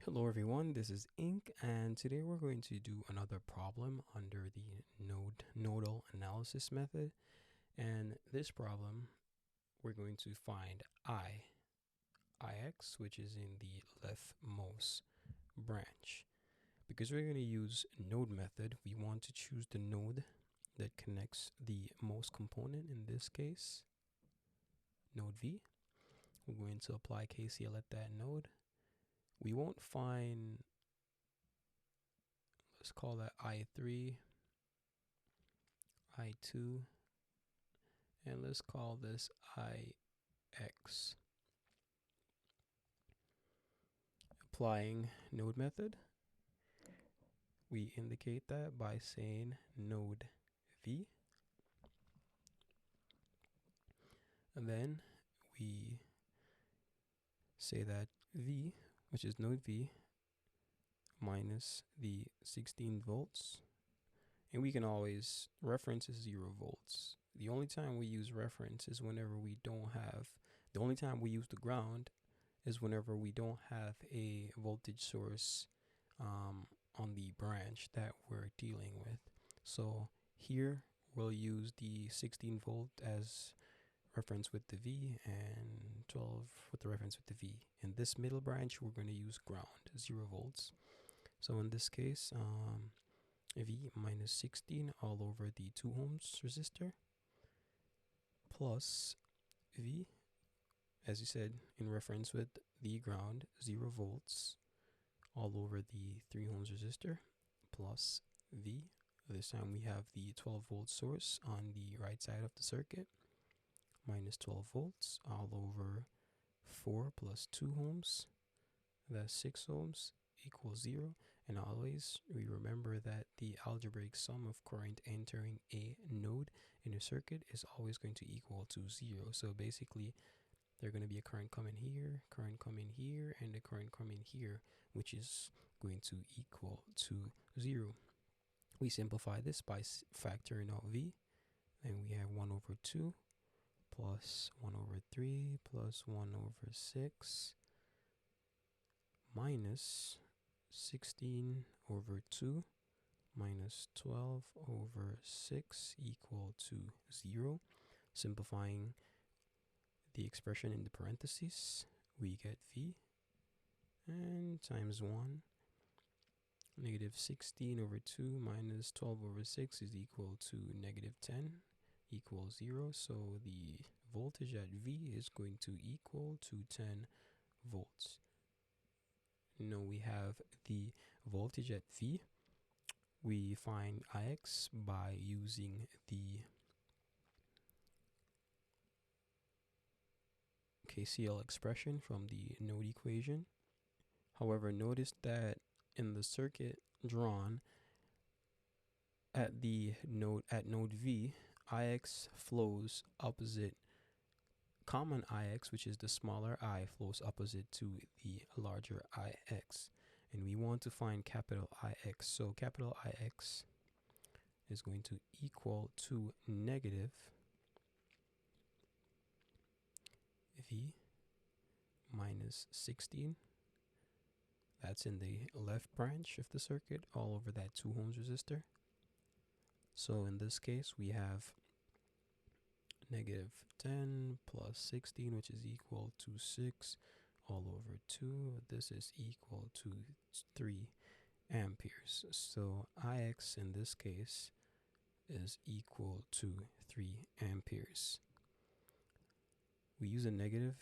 Hello everyone, this is Ink, and today we're going to do another problem under the nodal analysis method. And this problem, we're going to find ix, which is in the leftmost branch. Because we're going to use node method, we want to choose the node that connects the most component, in this case, node V. We're going to apply KCL at that node. We won't find, let's call that I3, I2, and let's call this IX. Applying node method, we indicate that by saying node V, and then we say that V, which is node V, minus the 16 volts, and we can always reference is 0 volts. The only time we use reference is whenever we don't have, the only time we use the ground is whenever we don't have a voltage source on the branch that we're dealing with. So here we'll use the 16 volt as reference with the V and 12 with the reference with the V. In this middle branch, we're going to use ground, 0 volts. So in this case, V minus 16 all over the 2 ohms resistor plus V, as you said, in reference with the ground, 0 volts all over the 3 ohms resistor plus V. This time we have the 12 volt source on the right side of the circuit, minus 12 volts all over 4 plus 2 ohms, that's 6 ohms, equals 0. And always we remember that the algebraic sum of current entering a node in a circuit is always going to equal to 0. So basically there's going to be a current coming here, and a current coming here, which is going to equal to 0. We simplify this by factoring out V. Then we have 1 over 2 plus 1 over 3 plus 1 over 6 minus 16 over 2 minus 12 over 6 equal to 0. Simplifying the expression in the parentheses, we get V and times 1. Negative 16 over 2 minus 12 over 6 is equal to negative 10 equals 0. So the voltage at V is going to equal to 10 volts. Now we have the voltage at V. We find Ix by using the KCL expression from the node equation. However, notice that in the circuit drawn at the node V, Ix flows opposite. Common Ix, which is the smaller I, flows opposite to the larger Ix, and we want to find capital Ix. So capital Ix is going to equal to negative V minus 16. That's in the left branch of the circuit, all over that 2 ohms resistor. So in this case, we have negative 10 plus 16, which is equal to 6 all over 2. This is equal to 3 amperes. So Ix in this case is equal to 3 amperes. We use a negative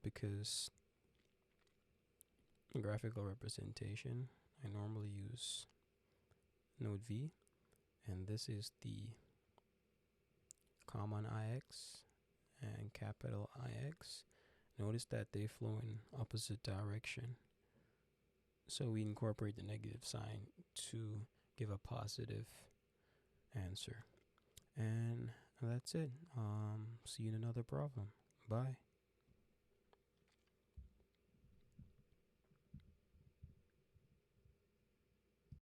because graphical representation, I normally use node V, and this is the common Ix and capital Ix. Notice that they flow in opposite direction, so we incorporate the negative sign to give a positive answer. And that's it. See you in another problem. Bye.